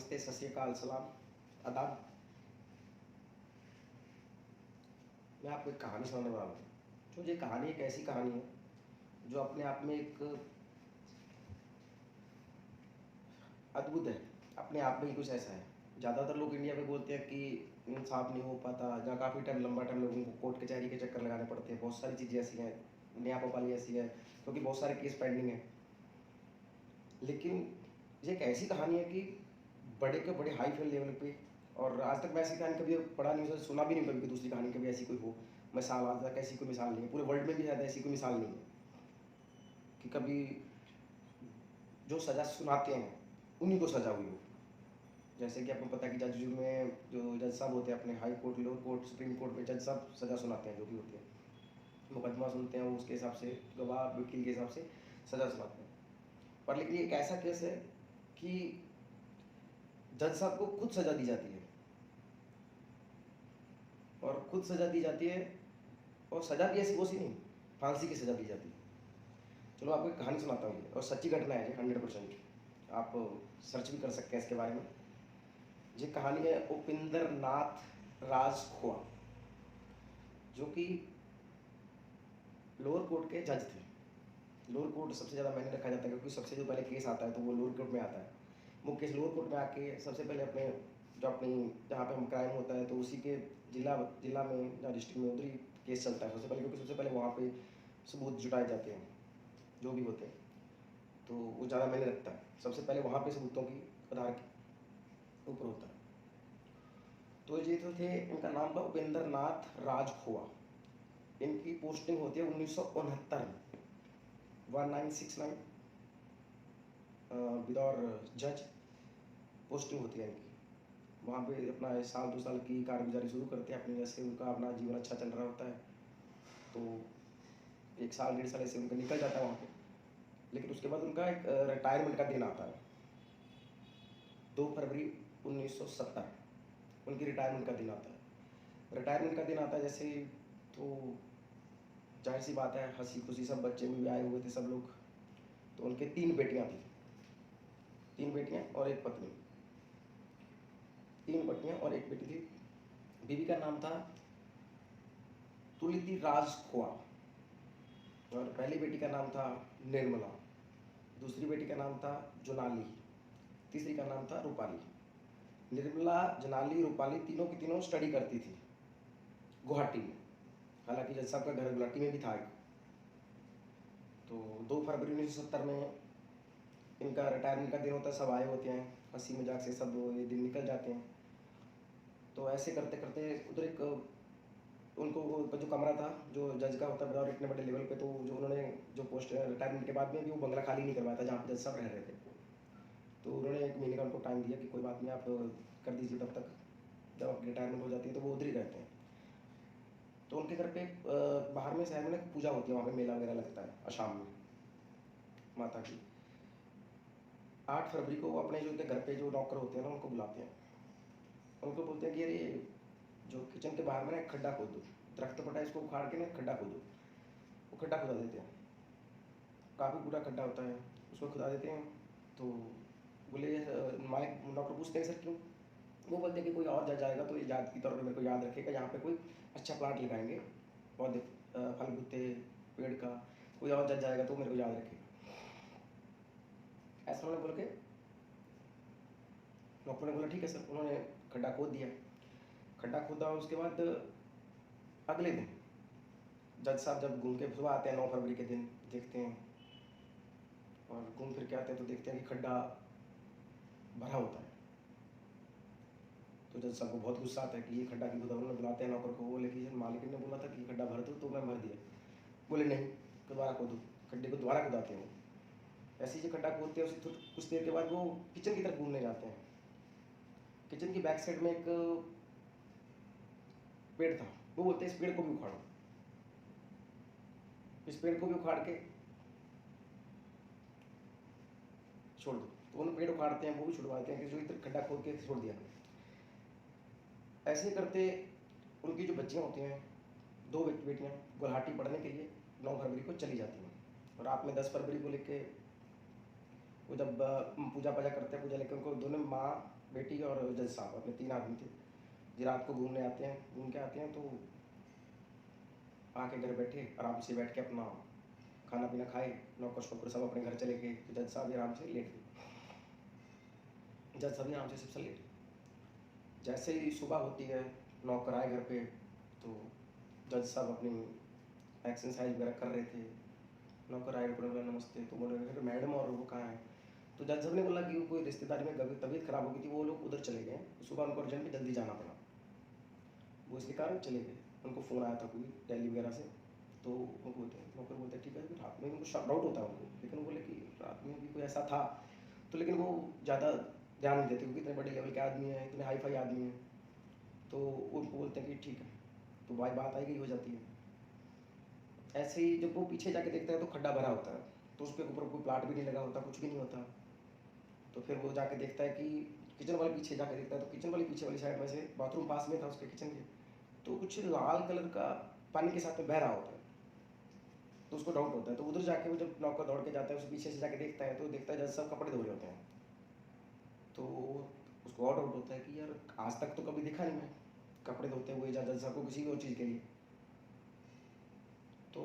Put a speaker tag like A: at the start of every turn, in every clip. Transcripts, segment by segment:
A: नमस्ते, सत श्री अकाल, सलाम, आदाब। मैं आपको एक कहानी सुनाने वाला हूँ। तो ये कहानी एक ऐसी कहानी है जो अपने आप में एक अद्भुत है। अपने आप में ही कुछ ऐसा है। ज़्यादातर लोग इंडिया में बोलते हैं कि इंसाफ नहीं हो पाता, जहाँ काफ़ी टाइम लंबा टाइम लोगों को कोर्ट कचहरी के चक्कर लगाने पड़ते हैं। बहुत सारी चीज़ें ऐसी हैं, न्यायपालिका ऐसी है, क्योंकि बहुत सारे केस पेंडिंग हैं। लेकिन ये एक ऐसी कहानी है कि बड़े के बड़े हाई फाई लेवल पे, और आज तक मैं ऐसी कहानी कभी पढ़ा नहीं, उसे सुना भी नहीं कभी कि दूसरी कहानी कभी ऐसी कोई हो। मिसाल आज तक ऐसी कोई मिसाल नहीं है, पूरे वर्ल्ड में भी शायद ऐसी कोई मिसाल नहीं है कि कभी जो सज़ा सुनाते हैं उन्हीं को सज़ा हुई हो। जैसे कि आपको पता है कि जज में जो जज साहब होते हैं अपने high court, lower court, supreme court में जज साहब सज़ा सुनाते हैं, जो भी होते हैं मुकदमा सुनते हैं, उसके हिसाब से गवाह वकील के हिसाब से सज़ा सुनाते हैं। पर लेकिन ये एक ऐसा केस है कि जज साहब को खुद सज़ा दी जाती है, और खुद सज़ा दी जाती है, और सज़ा भी ऐसी वैसी नहीं, फांसी की सज़ा दी जाती है। चलो आपको एक कहानी सुनाता हूँ, ये और सच्ची घटना है, 100%। आप सर्च भी कर सकते हैं इसके बारे में। ये कहानी है उपिंदर नाथ राजखोआ, जो कि लोअर कोर्ट के जज थे। लोअर कोर्ट सबसे ज़्यादा मायने रखा जाता है, क्योंकि सबसे जो पहले केस आता है तो वो लोअर कोर्ट में आता है। वो केस लोअर कोर्ट में आके सबसे पहले अपने जो अपनी जहाँ पे हम क्राइम होता है तो उसी के जिला में या डिस्ट्रिक्ट में उधर ही केस चलता है सबसे पहले, क्योंकि सबसे पहले वहाँ पे सबूत जुटाए जाते हैं जो भी होते हैं, तो वो ज़्यादा मायने रखता है। सबसे पहले वहाँ पे सबूतों की आधार के ऊपर होता है। तो ये तो थे, इनका नाम था उपेंद्र नाथ राजखोआ। इनकी पोस्टिंग होती है 1969 में, 1969 विदौर जज पोस्टिंग होती है इनकी। वहाँ पे अपना 1 साल 2 साल की कारगुजारी शुरू करते हैं अपनी, जैसे उनका अपना जीवन अच्छा चल रहा होता है तो 1 साल 1.5 साल ऐसे उनका निकल जाता है वहाँ पे। लेकिन उसके बाद उनका एक रिटायरमेंट का दिन आता है, 2 फरवरी 1970 उनकी रिटायरमेंट का दिन आता है। रिटायरमेंट का दिन आता है जैसे, तो जाहिर सी बात है, हंसी खुशी सब बच्चे भी आए हुए थे सब लोग। तो उनके 3 बेटियां थी, 3 बेटियां और एक पत्नी, 3 बेटियां और एक बेटी थी। बीवी का नाम था तुलसी राजखोआ, और पहली बेटी का नाम था निर्मला, दूसरी बेटी का नाम था जोनाली, तीसरी का नाम था रूपाली। निर्मला, जोनाली, रूपाली तीनों की तीनों स्टडी करती थी गुवाहाटी में। हालांकि जज साहब का घर गुवाहाटी में भी था। तो 2 फरवरी 1970 में इनका रिटायरमेंट का दिन होता है, सब आए होते हैं, हंसी मजाक से सब ये दिन निकल जाते हैं। तो ऐसे करते करते उधर एक उनको जो कमरा था जो जज का होता है, और इतने बड़े लेवल पे, तो जो उन्होंने जो पोस्ट रिटायरमेंट के बाद में भी वो बंगला खाली नहीं करवाया था जहाँ पे जज साहब रह रहे थे। तो उन्होंने 1 महीने का उनको टाइम दिया कि कोई बात नहीं, आप कर दीजिए, तब तक जब आपकी रिटायरमेंट हो जाती है तो वो उधर ही रहते हैं। तो उनके घर पे बाहर में शहर में एक पूजा होती है, वहाँ पे मेला वगैरह लगता है आसाम में माता की। 8 फरवरी को वो अपने जो उनके घर पे जो नौकर होते हैं ना उनको बुलाते हैं, उनको बोलते हैं कि अरे जो किचन के बाहर में ना एक खड्डा खोद दो, दरख्त पटा है इसको उखाड़ के ना खड्डा खोदो। वो खड्डा खुदा देते हैं, काफ़ी बूढ़ा खड्डा होता है, उसको खुदा देते हैं। तो बोले मालिक, नौकर पूछते हैं सर क्यों? वो बोलते हैं कि कोई और जज आएगा तो ये याद की तौर पे मेरे को याद रखेगा, यहाँ पे कोई अच्छा प्लांट लगाएंगे, पौधे फल बूटे पेड़ का, कोई और जज आएगा तो मेरे को याद रखेगा। ऐसा उन्होंने बोल के डॉक्टर ने बोला ठीक है सर। उन्होंने खड्डा खोद दिया। खड्डा खोदा, उसके बाद अगले दिन जज साहब जब घूम के सुबह आते हैं 9 फरवरी के दिन, देखते हैं और घूम फिर के आते हैं तो देखते हैं कि खड्डा भरा होता है। तो जज साहब को बहुत गुस्सा आता है कि ये खड्डा क्यों खुदा। उन्होंने बुलाते हैं नौकर को, बोले कि मालिक ने बोला था कि खड्डा भर दो तो मैं भर दिया। बोले नहीं, दोबारा खोदो। खड्डे को दोबारा खुदाते हैं। ऐसे ही जो खड्डा खोदते हैं उसी कुछ देर के बाद वो किचन की तरफ घूमने जाते हैं। किचन की बैक साइड में एक पेड़ था, वो बोलते हैं इस पेड़ को भी उखाड़ो, इस पेड़ को भी उखाड़ के छोड़ दो। तो उन्हें पेड़ उखाड़ते हैं, वो भी छुड़वाते हैं कि जो इधर खड्डा खोद के छोड़ दिया। ऐसे करते उनकी जो बच्चियाँ होती हैं, 2 बेटियाँ गुवाहाटी पढ़ने के लिए 9 फरवरी को चली जाती हैं। और रात में 10 फरवरी को लेके वो जब पूजा पाजा करते हैं, पूजा लेकर उनको दोनों माँ बेटी और जज साहब अपने 3 आदमी थे। जी रात को घूमने आते हैं, घूम के आते हैं तो आके घर बैठे आराम से बैठ के अपना खाना पीना खाए, नौकर शौकर सब अपने घर चले गए, तो जज साहब भी आराम से लेट गए। जज साहब भी आराम से सबसे लेट गए। जैसे ही सुबह होती है, नौकर आए घर पे, तो जज साहब अपनी एक्सरसाइज वगैरह कर रहे थे। नौकर आए, बोले नमस्ते, तो बोले फिर मैडम और वो कहाँ है? तो जज साहब ने बोला कि कोई रिश्तेदारी में तबीयत खराब हो गई थी, वो लोग उधर चले गए, सुबह उनको अर्जेंट में जल्दी जाना पड़ा, वो इसके कारण चले गए। उनको फ़ोन आया था कोई दिल्ली वगैरह से, तो वो बोलते हैं, नौकर बोलते हैं ठीक है, रात में उनको डाउट होता है उनको, लेकिन वो बोले कि रात में भी कोई ऐसा था, तो लेकिन वो ज़्यादा ध्यान नहीं देते क्योंकि इतने बड़े लेवल के आदमी हैं, इतने हाई फाई आदमी हैं, तो उनको बोलते हैं कि ठीक है, तो भाई बात आई गई हो जाती है। ऐसे ही जब वो पीछे जाके देखता है तो खड्डा भरा होता है, तो उसके ऊपर कोई प्लाट भी नहीं लगा होता, कुछ भी नहीं होता। तो फिर वो जाके देखता है कि किचन वाले पीछे जाके देखता है, तो किचन वाली पीछे वाली साइड में से बाथरूम पास में था उसके किचन के, तो कुछ लाल कलर का पानी के साथ में बह रहा होता है, तो उसको डाउट होता है। तो उधर जाके वो जब नौकर दौड़ के जाता है, उसे पीछे से जाके देखता है, तो देखता है जज साहब कपड़े धो रहे होते हैं। तो उसको और डाउट होता है कि यार आज तक तो कभी देखा नहीं मैं कपड़े धोते हुए जज साहब को किसी भी और चीज़ के लिए। तो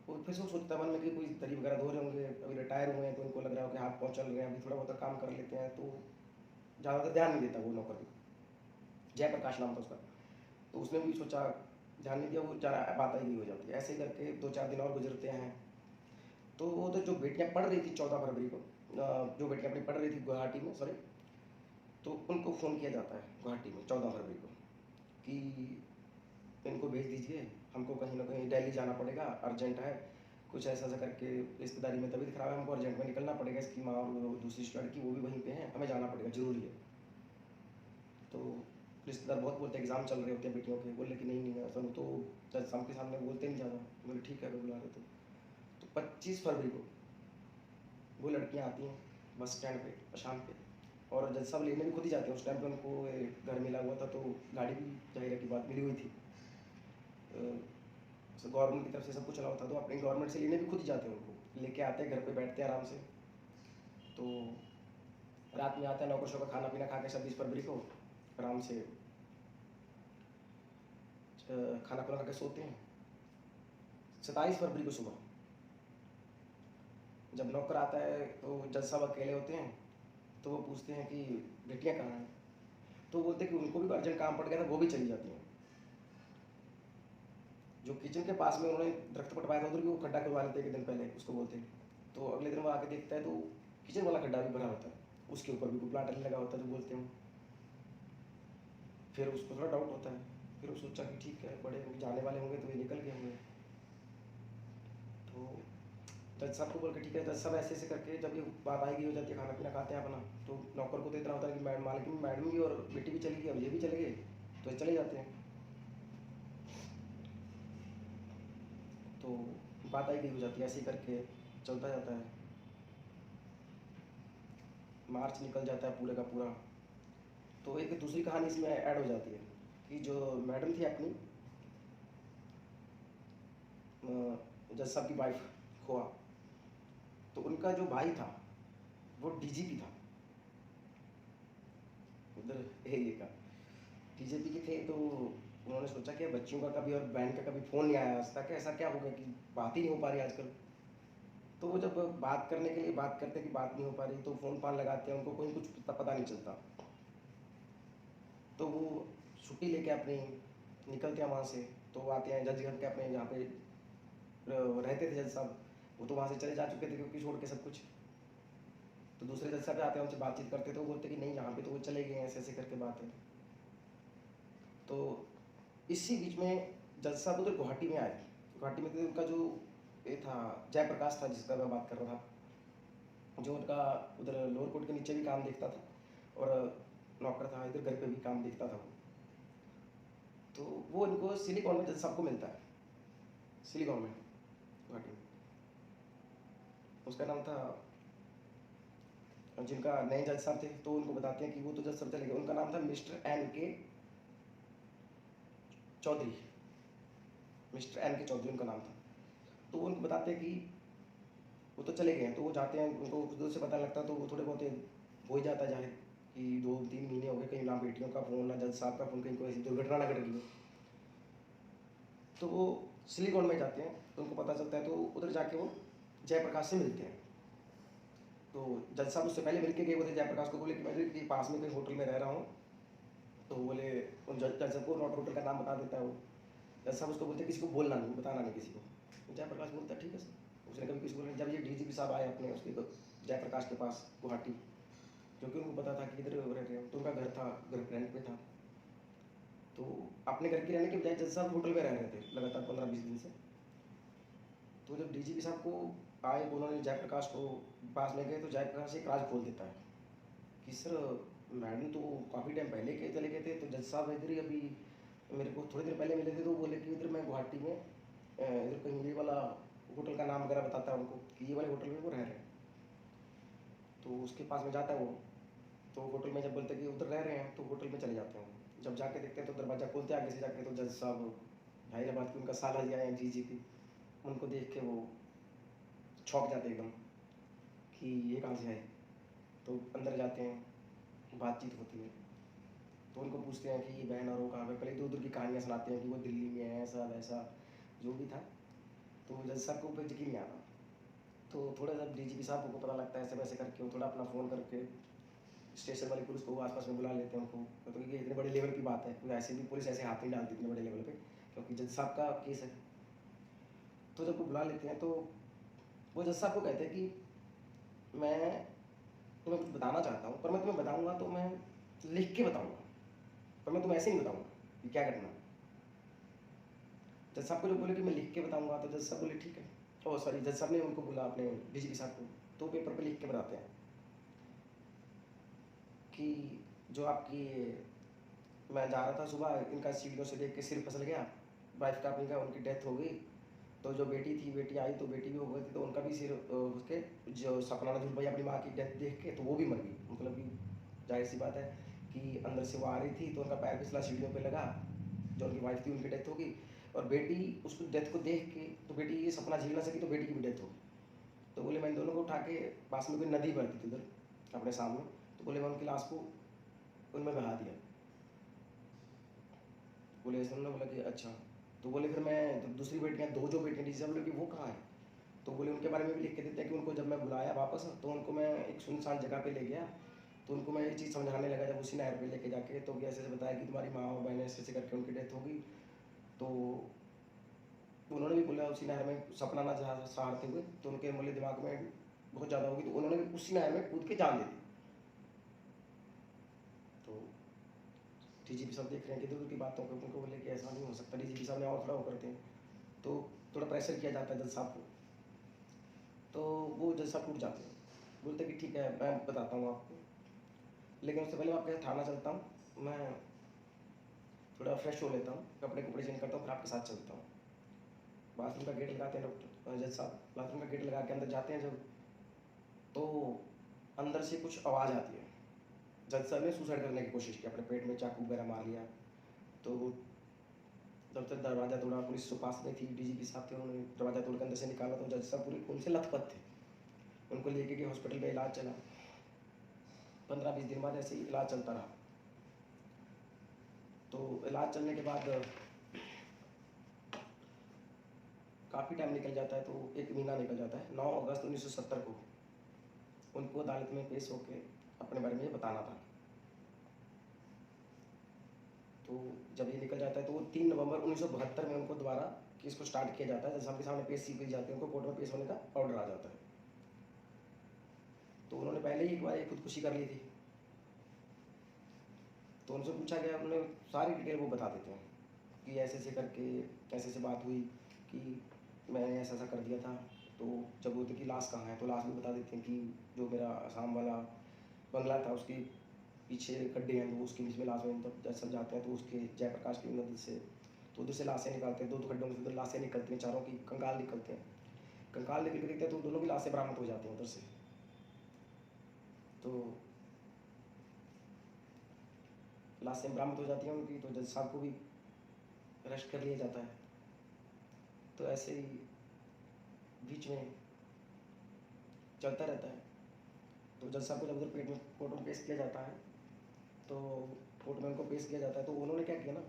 A: वो फिर से सोचता है मन में कि कोई दरी वगैरह धो रहे होंगे, अभी रिटायर हुए हैं तो उनको लग रहा हो कि हाथ पाँव चल रहे हैं, अभी थोड़ा बहुत काम कर लेते हैं, तो ज़्यादातर ध्यान नहीं देता वो नौकर भी। जयप्रकाश नाम था उसका। तो उसने भी सोचा, ध्यान नहीं दिया, वो बात आई गई हो जाती है। ऐसे ही करके 2-4 दिन और गुजरते हैं। तो वो तो जो बेटियां पढ़ रही थी 14 फरवरी को, जो बेटियां अपनी पढ़ रही थी गुवाहाटी में, सॉरी, तो उनको फ़ोन किया जाता है गुवाहाटी में 14 फरवरी को कि इनको भेज दीजिए, हमको कहीं ना कहीं दिल्ली जाना पड़ेगा, अर्जेंट है, कुछ ऐसा ऐसा करके रिश्तेदारी में तबीयत खराब है, हमको अर्जेंट में निकलना पड़ेगा, इसकी माँ और दूसरी लड़की वो भी वहीं पे हैं, हमें जाना पड़ेगा, ज़रूरी है। तो रिश्तेदार बहुत बोलते हैं, एग्ज़ाम चल रहे होते हैं बेटियों के, बोले कि नहीं नहीं ऐसा तो जज साहब के सामने बोलते नहीं ज़्यादा, बोले ठीक है अगर बुला रहे तो 25 फरवरी को वो लड़कियाँ आती हैं बस स्टैंड पे शाम पे, और जज साहब लेने भी खुद ही जाते हैं। उस टाइम पे उनको घर मिला हुआ था, तो गाड़ी भी जाहिर है की बात मिली हुई थी, गवर्नमेंट की तरफ से सब कुछ चला था, तो अपनी गवर्नमेंट से लेने भी खुद ही जाते हैं, उनको लेके आते हैं, घर पे बैठते हैं आराम से। तो रात में आता है, नौकर शौकर खाना पीना खा के 26 फरवरी को आराम से खाना खुना खा के सोते हैं। 27 फरवरी को सुबह जब नौकर आता है तो जज साहब अकेले होते हैं, तो वो पूछते हैं कि बेटियाँ कहाँ हैं, तो बोलते हैं कि उनको भी अर्जेंट काम पड़ गया था, वो भी चली जाती हैं। जो किचन के पास में उन्होंने दरख्त पटवाया था, उधर भी वो खड्डा करवा लेते हैं एक दिन पहले, उसको बोलते हैं। तो अगले दिन वो आके देखता है तो किचन वाला खड्डा भी भरा होता है, उसके ऊपर भी कोई प्लाट नहीं लगा होता, जो बोलते हैं। फिर उसको थोड़ा डाउट होता है, फिर वो सोचा कि ठीक है, बड़े जाने वाले होंगे तो ये निकल गए होंगे। तो जज साहब को बोल के ठीक है, जज साहब ऐसे ऐसे करके जब ये बात आएगी हो जाती है, खाना पीना खाते हैं अपना, तो नौकर को तो इतना होता है कि मैडम भी और बेटी भी चली गई, अब ये भी चले गए, तो ये चले जाते हैं। तो बात आई गई हो जाती है, ऐसे ही करके चलता जाता है। मार्च निकल जाता है पूरे का पूरा। तो एक दूसरी कहानी इसमें ऐड हो जाती है कि जो मैडम थी अपनी, जज साहब की वाइफ खोआ, तो उनका जो भाई था वो डीजीपी था उधर एरिया का, डीजीपी के थे। तो उन्होंने सोचा कि बच्चियों का कभी और बहन का कभी फ़ोन नहीं आया आज तक, ऐसा क्या हो गया कि बात ही नहीं हो पा रही आजकल। तो वो जब बात करने के लिए बात करते कि बात नहीं हो पा रही, तो फ़ोन फान लगाते हैं, उनको कोई कुछ पता नहीं चलता। तो वो छुट्टी लेके अपनी निकलते हैं वहाँ से, तो वो आते हैं जज घर के अपने जहाँ पे रहते थे जज साहब, वो तो वहाँ से चले जा चुके थे क्योंकि छोड़ के सब कुछ। तो दूसरे जज साहब आते हैं, उनसे बातचीत करते थे, वो बोलते कि नहीं यहाँ पे तो वो चले गए हैं, ऐसे ऐसे करके बात है। तो इसी बीच में जज साहब उधर गुवाहाटी में आए। गुवाहाटी में तो उनका जो ये था जयप्रकाश था जिसका मैं बात कर रहा था, जो उनका उधर लोअर कोर्ट के नीचे भी काम देखता था और नौकर था, इधर घर पे भी काम देखता था वो। तो वो इनको सिलिकॉन में जज साहब को मिलता है, सिलिकॉन में गुवाहाटी में। उसका नाम था, जिनका नए जज साहब थे, तो उनको बताते हैं कि वो तो जज साहब चले गए, उनका नाम था मिस्टर एन के चौधरी, मिस्टर एन के चौधरी उनका नाम था। तो वो उनको बताते हैं कि वो तो चले गए हैं, तो वो जाते हैं, उनको कुछ दूर से पता लगता है, तो वो थोड़े बहुत हो ही जाता है जाहिर। कि 2-3 महीने हो गए कहीं ना बेटियों का फ़ोन ना जज साहब का फ़ोन, कहीं कोई ऐसी दुर्घटना ना घट गई हो। तो वो सिलीगुड़ी में जाते हैं, तो उनको पता चलता है, तो उधर जाके वो जयप्रकाश से मिलते हैं। तो जज साहब उससे पहले मिल के गए, वो थे जयप्रकाश को, बोले कि मैं कि पास में कोई होटल में रह रहा हूँ। तो बोले, उन जज साहब को नॉट होटल का नाम बता देता है वो। जज साहब उसको बोलते हैं किसी को बोलना नहीं, बताना नहीं किसी को। तो जयप्रकाश बोलता है ठीक है सर। उसने कभी किसी को बोला। जब ये डीजीपी साहब आए अपने उसके जयप्रकाश के पास गुवाहाटी, क्योंकि उनको पता था कि इधर रह रहे हैं, तो उनका घर था, घर रेंट पे था। तो अपने घर के रहने के बजाय जज साहब होटल में रह रहे थे लगातार 15-20 दिन से। तो जब डीजीपी साहब को आए, उन्होंने जयप्रकाश को पास में गए, तो जयप्रकाश एक राज खोल देता है कि सर मैडम तो काफ़ी टाइम पहले के चले गए थे, तो जज साहब इधर ही अभी मेरे को थोड़ी देर पहले मिले थे, तो बोले कि इधर मैं गुवाहाटी में इधर कहीं ये वाला होटल का नाम वगैरह बताता है उनको कि ये वाले होटल में वो रह रहे हैं। तो उसके पास में जाता है वो, तो होटल में जब बोलते हैं कि उधर रह रहे हैं, तो होटल में चले जाते हैं। जब जाके देखते हैं तो दरवाज़ा खोलते हैं आगे से जाके, तो जज साहब हैदराबाद की उनका साला जी आए हैं डीजीपी, उनको देख के वो छौंक जाते एकदम कि ये कहाँ से है। तो अंदर जाते हैं, बातचीत होती है, तो उनको पूछते हैं कि बहन और वो कहाँ पे, पहले इधर उधर की कहानियाँ सुनाते हैं कि वो दिल्ली में है, ऐसा वैसा जो भी था। तो जज साहब को ऊपर यकीन नहीं आता। तो थोड़ा जब डीजीपी साहब को पता लगता है ऐसे वैसे करके, वो थोड़ा अपना फ़ोन करके स्टेशन वाली पुलिस को आसपास में बुला लेते हैं उनको, क्योंकि ये इतने बड़े लेवल की बात है, कोई ऐसे भी पुलिस ऐसे हाथ नहीं डालती इतने बड़े लेवल पे, क्योंकि जज साहब का केस है। तो जब वो बुला लेते हैं, तो वो जज साहब को कहते हैं कि मैं तुम्हें कुछ बताना चाहता हूँ, पर मैं तुम्हें बताऊँगा तो मैं लिख के बताऊँगा, पर मैं तुम्हें ऐसे नहीं बताऊँगा कि क्या करना है। जज साहब को जो बोले कि मैं लिख के बताऊँगा, तो जज साहब बोले ठीक है। ओह सॉरी, जज साहब ने उनको बोला अपने डीजीपी साहब को, तो पेपर पे लिख के बताते हैं कि जो आपकी, मैं जा रहा था सुबह, इनका सीढ़ियों से देख के सिर फिसल गया, वाइफ का अपनी का उनकी डेथ हो गई। तो जो बेटी थी, बेटी आई तो बेटी भी हो गई थी, तो उनका भी सिर उसके जो सपना नजूर भाई अपनी माँ की डेथ देख के, तो वो भी मर गई। मतलब कि जाहिर सी बात है कि अंदर से वो आ रही थी, तो उनका पैर फिसला, सीढ़ियों पे लगा, जो उनकी वाइफ थी उनकी डेथ हो गई। और बेटी उस डेथ को देख के, तो बेटी ये सपना झेल ना सकी, तो बेटी की भी डेथ हो गई। तो बोले मैं इन दोनों को उठा के, पास में कोई नदी बहती थी उधर अपने सामने, तो बोले मैं उनकी लाश को उनमें बहा दिया। बोले ऐसा, उन्होंने बोला कि अच्छा। तो बोले फिर मैं, तो दूसरी बेटियां, दो जो बेटियां डीसी बोले कि वो कहाँ है। तो बोले उनके बारे में भी लिख के देते हैं कि उनको जब मैं बुलाया वापस, तो उनको मैं एक सुनसान जगह पे ले गया, तो उनको मैं ये चीज़ समझाने लगा जब उसी नहर पे लेके जाके, तो ऐसे ऐसे बताया कि तुम्हारी माँ और बहन ऐसे ऐसे करके उनकी डेथ हो गई। तो उन्होंने भी बोला उसी नहर में सपना ना जहाँ सहारते हुए, तो उनके बोले दिमाग में बहुत ज़्यादा होगी, तो उन्होंने भी उसी नहर में कूद के जान दे दी। तो डीजीपी साहब देख रहे हैं कि दूर की बातों को, उनको बोले कि ऐसा नहीं हो सकता। डीजीपी साहब ने और थोड़ा वो करते हैं, तो थोड़ा प्रेशर किया जाता है जज साहब को, तो वो जज साहब टूट जाते हैं, बोलते कि ठीक है मैं बताता हूँ आपको, लेकिन उससे पहले मैं आपके साथ थाना चलता हूँ, मैं थोड़ा फ्रेश हो लेता हूँ, कपड़े कपड़े चेंज करता हूँ, फिर आपके साथ चलता हूँ। बाथरूम का गेट लगाते हैं डॉक्टर जज साहब, बाथरूम का गेट लगा के अंदर जाते हैं जब, तो अंदर से कुछ आवाज़ आती है। जज साहब ने सुसाइड करने की कोशिश की, अपने पेट में चाकू वगैरह मार लिया। तो जब तक दरवाज़ा तोड़ा, पुलिस जो पास में थी, डीजीपी साहब थे, उन्होंने दरवाज़ा तोड़ के अंदर से निकाला, तो जज साहब पूरे खून से लथपथ थे। उनको लेके गए हॉस्पिटल में, इलाज चला, 15-20 दिन बाद ऐसे ही इलाज चलता रहा। तो इलाज चलने के बाद काफ़ी टाइम निकल जाता है, तो 1 महीना निकल जाता है। 9 अगस्त 1970 को उनको अदालत में पेश होकर अपने बारे में ये बताना था। तो जब ये निकल जाता है, तो वो 3 नवंबर 1972 में उनको दोबारा केस को स्टार्ट किया जाता है। जज साहब के सामने पेश की जाती है, उनको कोर्ट में पेश होने का ऑर्डर आ जाता है। तो उन्होंने पहले ही एक बार खुदकुशी कर ली थी, तो उनसे पूछा गया, उन्होंने सारी डिटेल वो बता देते हैं कि ऐसे ऐसे करके ऐसे ऐसे बात हुई कि मैंने ऐसा ऐसा कर दिया था। तो जब बोलते कि लाश कहाँ है, तो लाश भी बता देते हैं कि जो मेरा आसाम वाला बंगला था उसके पीछे गड्ढे हैं, तो उसके बीच में लाश में, तब जब सब जाते हैं तो उसके जयप्रकाश की मदद से, तो उधर से लाशें निकालते हैं, 2 गड्ढों में से उधर लाशें निकलती हैं, चारों की कंकाल निकलते हैं। कंकाल निकल के देखते हैं तो दोनों की लाशें बरामद हो जाती हैं उधर से। तो लाशें बरामद हो जाती हैं उनकी, तो जज साहब को भी अरेस्ट कर लिया जाता है। तो ऐसे ही बीच में चलता रहता है। तो जज साहब को जब उधर पेट में कोर्ट में पेश किया जाता है, तो कोर्ट में उनको पेश किया जाता है। तो उन्होंने क्या किया ना,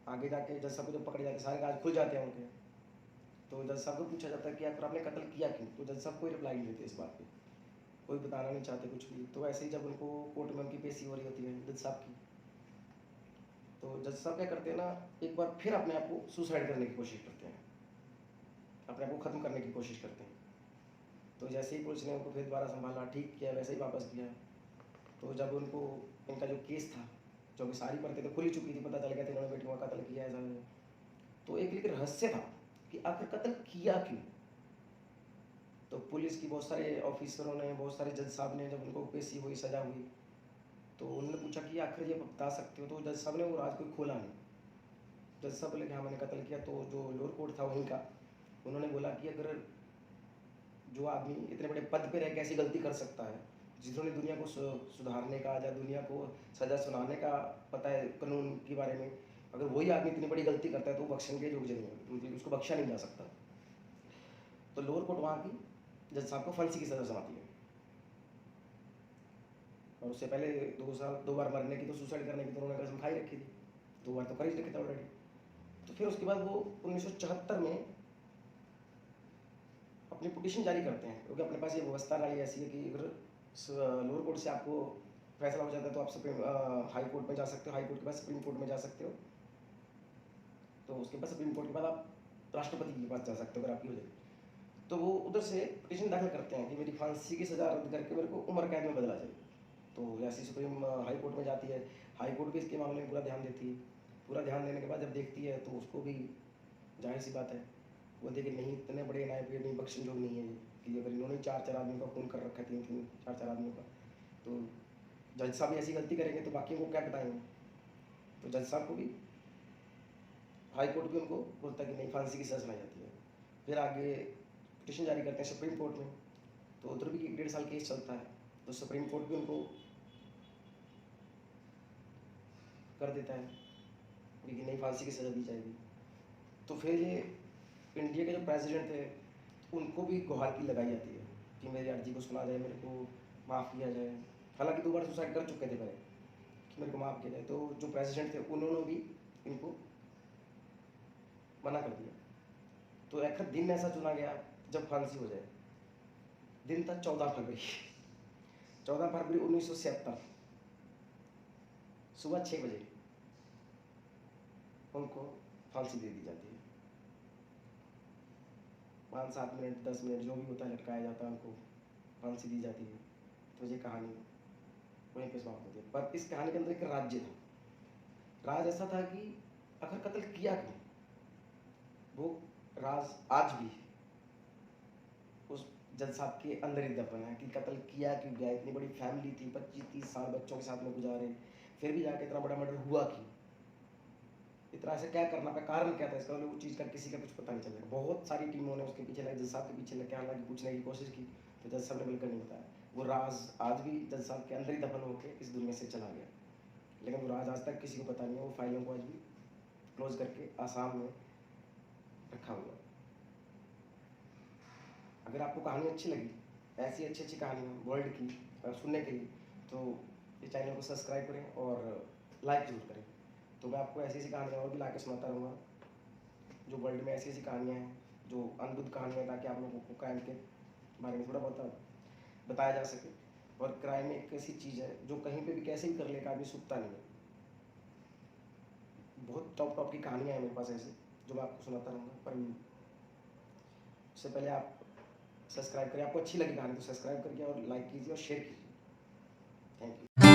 A: आगे जाके जज साहब को जब पकड़े जाते सारे राज खुल जाते हैं उनके। तो जज साहब को पूछा जाता है कि आखिर आपने कत्ल किया क्यों? तो जज साहब कोई रिप्लाई नहीं देते इस बात पे, कोई बताना नहीं चाहते कुछ भी। तो ऐसे ही जब उनको कोर्ट में उनकी पेशी हो रही होती है जज साहब की, तो जज साहब क्या करते हैं ना, एक बार फिर अपने आप को सुसाइड करने की कोशिश करते हैं, अपने आप को ख़त्म करने की कोशिश करते हैं। तो जैसे ही पुलिस ने उनको फिर दोबारा संभाला, ठीक किया, वैसे ही वापस किया। तो जब उनको इनका जो केस था, जो कि सारी परतें तो खुल ही चुकी थी, पता चल गया था इन्होंने बेटियों का कत्ल किया ऐसा है, तो एक लेकिन रहस्य था कि आखिर कत्ल किया क्यों। तो पुलिस की बहुत सारे ऑफिसरों ने, बहुत सारे जज साहब ने, जब उनको पेशी हुई, सजा हुई, तो उन्होंने पूछा कि आखिर ये बता सकते हो? तो जज साहब ने वो राज कोई खोला नहीं। जज साहब बोले कि हाँ मैंने कत्ल किया। तो जो लोअर कोर्ट था वहीं का, उन्होंने बोला कि अगर जो आदमी इतने बड़े पद पे रह के ऐसी गलती कर सकता है, जिन्होंने दुनिया को सुधारने का या दुनिया को सज़ा सुनाने का पता है कानून के बारे में, अगर वही आदमी इतनी बड़ी गलती करता है तो वो बख्शने के योग्य नहीं है, मतलब उसको बख्शा नहीं जा सकता। तो लोअर कोर्ट वहाँ की जज साहब को फांसी की सज़ा सुनाती है, और उससे पहले 2 बार मरने की, तो सुसाइड करने की तो उन्होंने कसम खाई रखी थी, 2 बार तो कर ही रखे थे ऑलरेडी। तो फिर उसके बाद वो 1974 में अपनी पिटीशन जारी करते हैं, क्योंकि अपने पास ये व्यवस्था रही ऐसी है कि अगर लोअर कोर्ट से आपको फैसला हो जाता है तो आप सुप्रीम हाई कोर्ट में जा सकते हो, हाई कोर्ट के बाद सुप्रीम कोर्ट में जा सकते हो, तो उसके बाद सुप्रीम कोर्ट के बाद आप राष्ट्रपति के पास जा सकते हो अगर आपकी हो जाए। तो वो उधर से पिटीशन दाखिल करते हैं कि मेरी फांसी की सज़ा रद्द करके मेरे को उम्र कैद में बदला जाए। तो जैसे सुप्रीम हाई कोर्ट में जाती है, हाई कोर्ट भी इसके मामले में पूरा ध्यान देती है। पूरा ध्यान देने के बाद जब देखती है तो उसको भी जाहिर सी बात है, वो देखे नहीं, इतने बड़े न्यायपीठ नहीं, बख्शने जोग नहीं है ये, कि अगर इन्होंने 4-4 आदमियों का खून कर रखा है, 3-3 4-4 आदमियों का, तो जज साहब भी ऐसी गलती करेंगे तो बाकी को क्या बताएंगे। तो जज साहब को भी हाई कोर्ट भी उनको बोलता है कि नहीं, फांसी की सज़ा सुनाई जाती है। फिर आगे पिटीशन जारी करते हैं सुप्रीम कोर्ट में, तो उधर भी 1-1.5 साल केस चलता है, तो सुप्रीम कोर्ट भी उनको कर देता है कि नहीं, फांसी की सज़ा दी जाएगी। तो फिर ये इंडिया के जो प्रेसिडेंट थे उनको भी गुहार की लगाई जाती है कि मेरी अर्जी को सुना जाए, मेरे को माफ़ किया जाए। हालांकि 2 बार सुसाइड कर चुके थे पहले, कि मेरे को माफ़ किया जाए। तो जो प्रेसिडेंट थे उन्होंने भी इनको मना कर दिया। तो आखिर दिन ऐसा चुना गया जब फांसी हो जाए। दिन था 14 फरवरी 14 फरवरी 1977 सुबह 6 बजे उनको फांसी दे दी जाती है। 5-7 मिनट 10 मिनट जो भी होता है, लटकाया जाता है, उनको फांसी दी जाती है। तो ये कहानी वहीं पे समाप्त होती है। पर इस कहानी के अंदर एक राज्य था। राज ऐसा था कि आखिर कत्ल किया क्यों, वो राज आज भी उस जज साहब के अंदर ही दफन है कि कत्ल किया क्यों गया। इतनी बड़ी फैमिली थी, 25-30 साल बच्चों के साथ में गुजारे, फिर भी जाके इतना बड़ा मर्डर हुआ क्यों, इतना ऐसा क्या करना था, कारण क्या था इसका, वो चीज़ का किसी का कुछ पता नहीं चल रहा। बहुत सारी टीमों ने उसके पीछे लगे, जज साहब के पीछे लग के हालांकि पूछने की कोशिश की, तो जज साहब ने बिल्कुल नहीं बताया। वो राज आज भी जज साहब के अंदर ही दफन होकर इस दुनिया से चला गया, लेकिन वो राज आज तक किसी को पता नहीं है। वो फाइलों को आज भी क्लोज करके आसाम में रखा हुआ है। अगर आपको कहानी अच्छी लगी, ऐसी अच्छी अच्छी कहानियाँ वर्ल्ड की सुनने के लिए, तो इस चैनल को सब्सक्राइब करें और लाइक जरूर करें। तो मैं आपको ऐसी ऐसी कहानियाँ और भी ला के सुनाता रहूँगा, जो वर्ल्ड में ऐसी ऐसी कहानियाँ हैं, जो अद्भुत कहानियाँ, ताकि आप लोगों को क्राइम के बारे में थोड़ा बहुत बताया जा सके। और क्राइम एक ऐसी चीज़ है जो कहीं पे भी कैसे भी कर लेगा, आदमी सुनता नहीं है। बहुत टॉप की कहानियाँ हैं मेरे पास ऐसे, जो मैं आपको सुनाता रहूँगा। पर उससे पहले आप सब्सक्राइब करें। आपको अच्छी लगी कहानी तो सब्सक्राइब करिए और लाइक कीजिए और शेयर कीजिए। Thank you.